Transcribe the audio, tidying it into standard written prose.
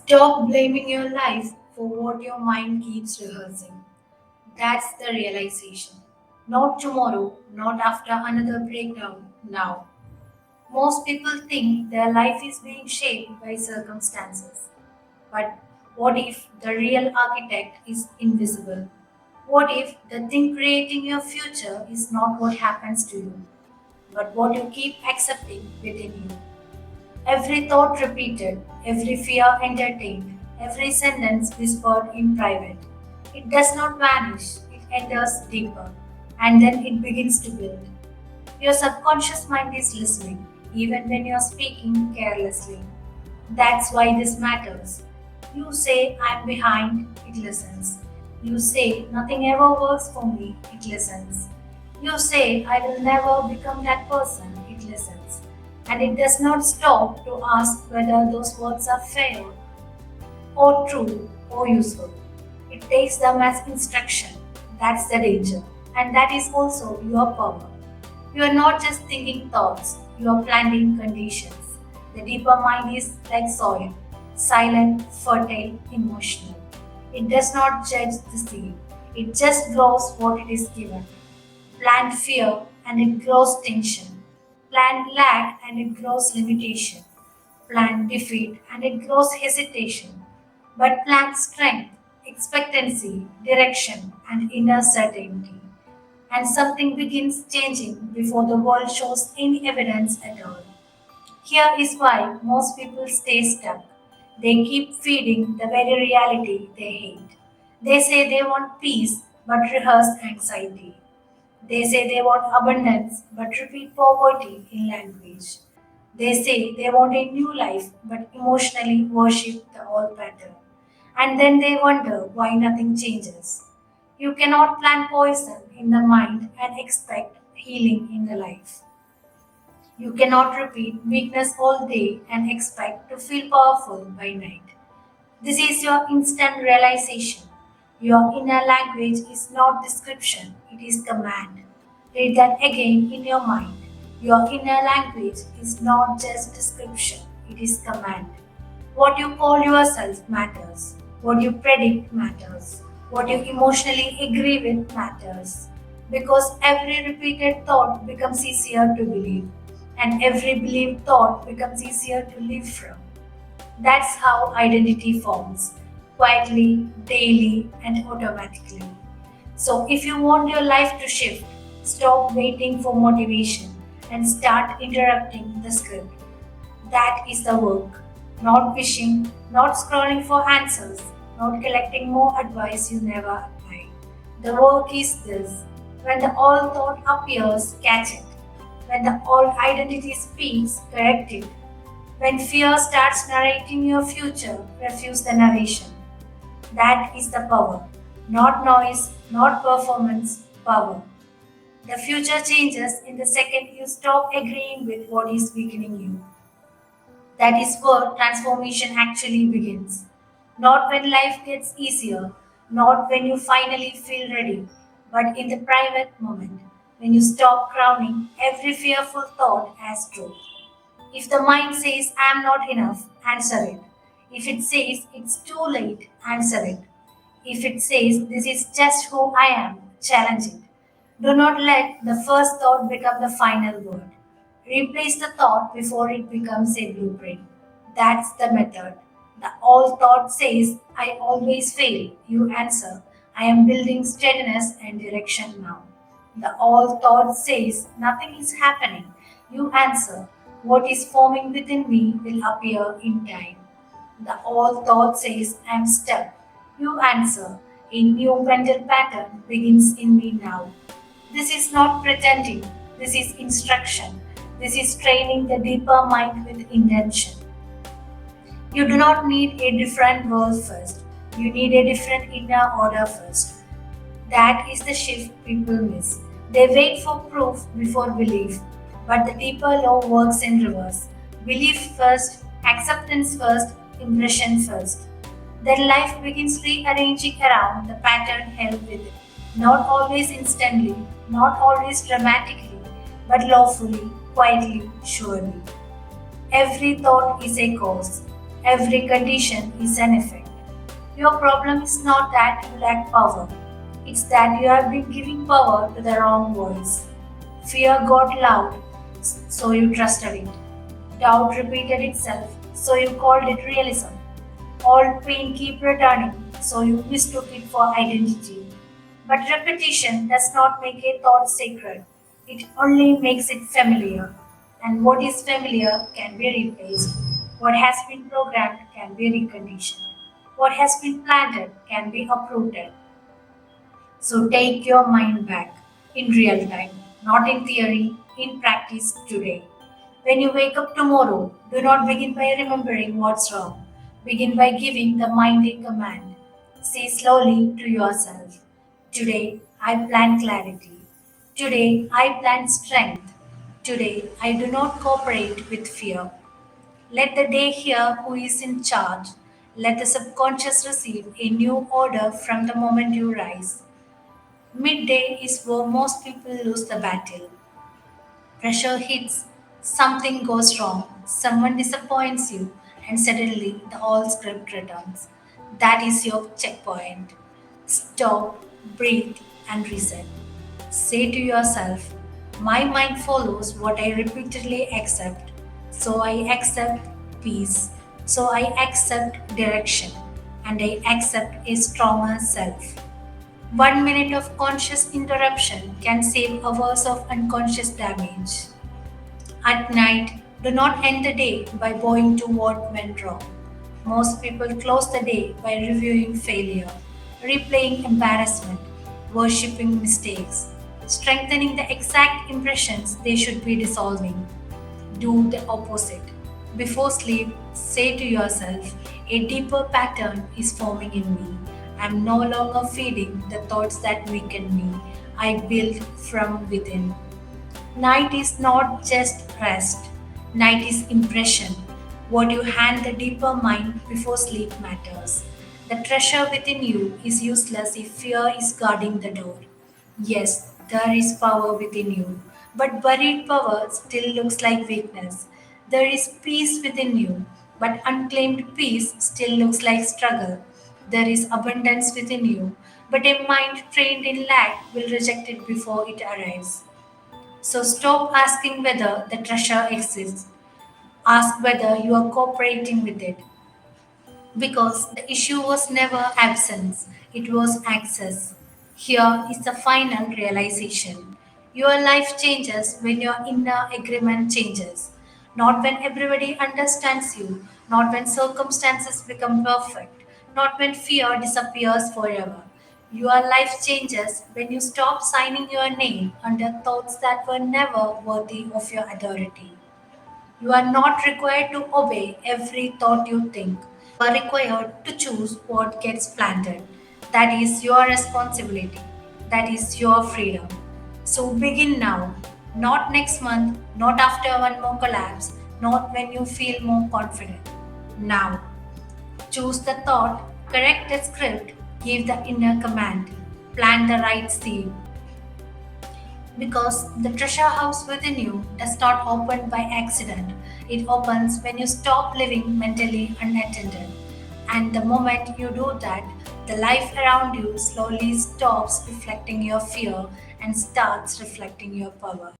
Stop blaming your life for what your mind keeps rehearsing. That's the realization. Not tomorrow, not after another breakdown, now. Most people think their life is being shaped by circumstances. But what if the real architect is invisible? What if the thing creating your future is not what happens to you, but what you keep accepting within you? Every thought repeated, every fear entertained, every sentence whispered in private. It does not vanish, it enters deeper, and then it begins to build. Your subconscious mind is listening, even when you're speaking carelessly. That's why this matters. You say, I'm behind, it listens. You say, nothing ever works for me, it listens. You say, I will never become that person, it listens. And it does not stop to ask whether those words are fair or true or useful. It takes them as instruction. That's the danger. And that is also your power. You are not just thinking thoughts, you are planting conditions. The deeper mind is like soil, silent, fertile, emotional. It does not judge the seed, it just grows what it is given. Plant fear and it grows tension. Plant lack and it grows limitation. Plant defeat and it grows hesitation. But plant strength, expectancy, direction, and inner certainty. And something begins changing before the world shows any evidence at all. Here is why most people stay stuck. They keep feeding the very reality they hate. They say they want peace but rehearse anxiety. They say they want abundance but repeat poverty in language. They say they want a new life but emotionally worship the old pattern. And then they wonder why nothing changes. You cannot plant poison in the mind and expect healing in the life. You cannot repeat weakness all day and expect to feel powerful by night. This is your instant realization. Your inner language is not description, it is command. Read that again in your mind. Your inner language is not just description, it is command. What you call yourself matters. What you predict matters. What you emotionally agree with matters. Because every repeated thought becomes easier to believe, and every believed thought becomes easier to live from. That's how identity forms quietly, daily, and automatically. So, if you want your life to shift, stop waiting for motivation and start interrupting the script. That is the work. Not wishing, not scrolling for answers, not collecting more advice you never apply. The work is this. When the all thought appears, catch it. When the all identity speaks, correct it. When fear starts narrating your future, refuse the narration. That is the power. Not noise, not performance, power. The future changes in the second you stop agreeing with what is weakening you. That is where transformation actually begins. Not when life gets easier, not when you finally feel ready, but in the private moment, when you stop crowning every fearful thought as truth. If the mind says, I am not enough, answer it. If it says, it's too late, answer it. If it says, this is just who I am, challenge it. Do not let the first thought become the final word. Replace the thought before it becomes a blueprint. That's the method. The all thought says, I always fail. You answer, I am building steadiness and direction now. The all thought says, nothing is happening. You answer, what is forming within me will appear in time. The all thought says, I am stuck. You answer, a new mental pattern begins in me now. This is not pretending, this is instruction. This is training the deeper mind with intention. You do not need a different world first. You need a different inner order first. That is the shift people miss. They wait for proof before belief. But the deeper law works in reverse. Belief first, acceptance first, impression first. Then life begins rearranging around the pattern held within. Not always instantly, not always dramatically, but lawfully, quietly, surely. Every thought is a cause. Every condition is an effect. Your problem is not that you lack power, it's that you have been giving power to the wrong voice. Fear got loud, so you trusted it. Doubt repeated itself, so you called it realism. Old pain keep returning, so you mistook it for identity. But repetition does not make a thought sacred. It only makes it familiar. And what is familiar can be replaced. What has been programmed can be reconditioned. What has been planted can be uprooted. So take your mind back in real time, not in theory, in practice today. When you wake up tomorrow, do not begin by remembering what's wrong. Begin by giving the mind a command. Say slowly to yourself, today I plan clarity. Today I plan strength. Today I do not cooperate with fear. Let the day hear who is in charge. Let the subconscious receive a new order from the moment you rise. Midday is where most people lose the battle. Pressure hits, something goes wrong, someone disappoints you, and suddenly the whole script returns. That is your checkpoint. Stop, breathe, and reset. Say to yourself, my mind follows what I repeatedly accept. So I accept peace. So I accept direction. And I accept a stronger self. 1 minute of conscious interruption can save hours of unconscious damage. At night, do not end the day by bowing to what went wrong. Most people close the day by reviewing failure, replaying embarrassment, worshipping mistakes, strengthening the exact impressions they should be dissolving. Do the opposite. Before sleep, say to yourself, a deeper pattern is forming in me. I'm no longer feeding the thoughts that weaken me. I build from within. Night is not just rest, night is impression. What you hand the deeper mind before sleep matters. The treasure within you is useless if fear is guarding the door. Yes, there is power within you, but buried power still looks like weakness. There is peace within you, but unclaimed peace still looks like struggle. There is abundance within you, but a mind trained in lack will reject it before it arrives. So stop asking whether the treasure exists. Ask whether you are cooperating with it. Because the issue was never absence, it was access. Here is the final realization. Your life changes when your inner agreement changes. Not when everybody understands you, not when circumstances become perfect, not when fear disappears forever. Your life changes when you stop signing your name under thoughts that were never worthy of your authority. You are not required to obey every thought you think. You are required to choose what gets planted. That is your responsibility. That is your freedom. So begin now. Not next month, not after one more collapse, not when you feel more confident. Now. Choose the thought, correct the script, give the inner command, plant the right seed. Because the treasure house within you does not open by accident. It opens when you stop living mentally unattended. And the moment you do that, the life around you slowly stops reflecting your fear and starts reflecting your power.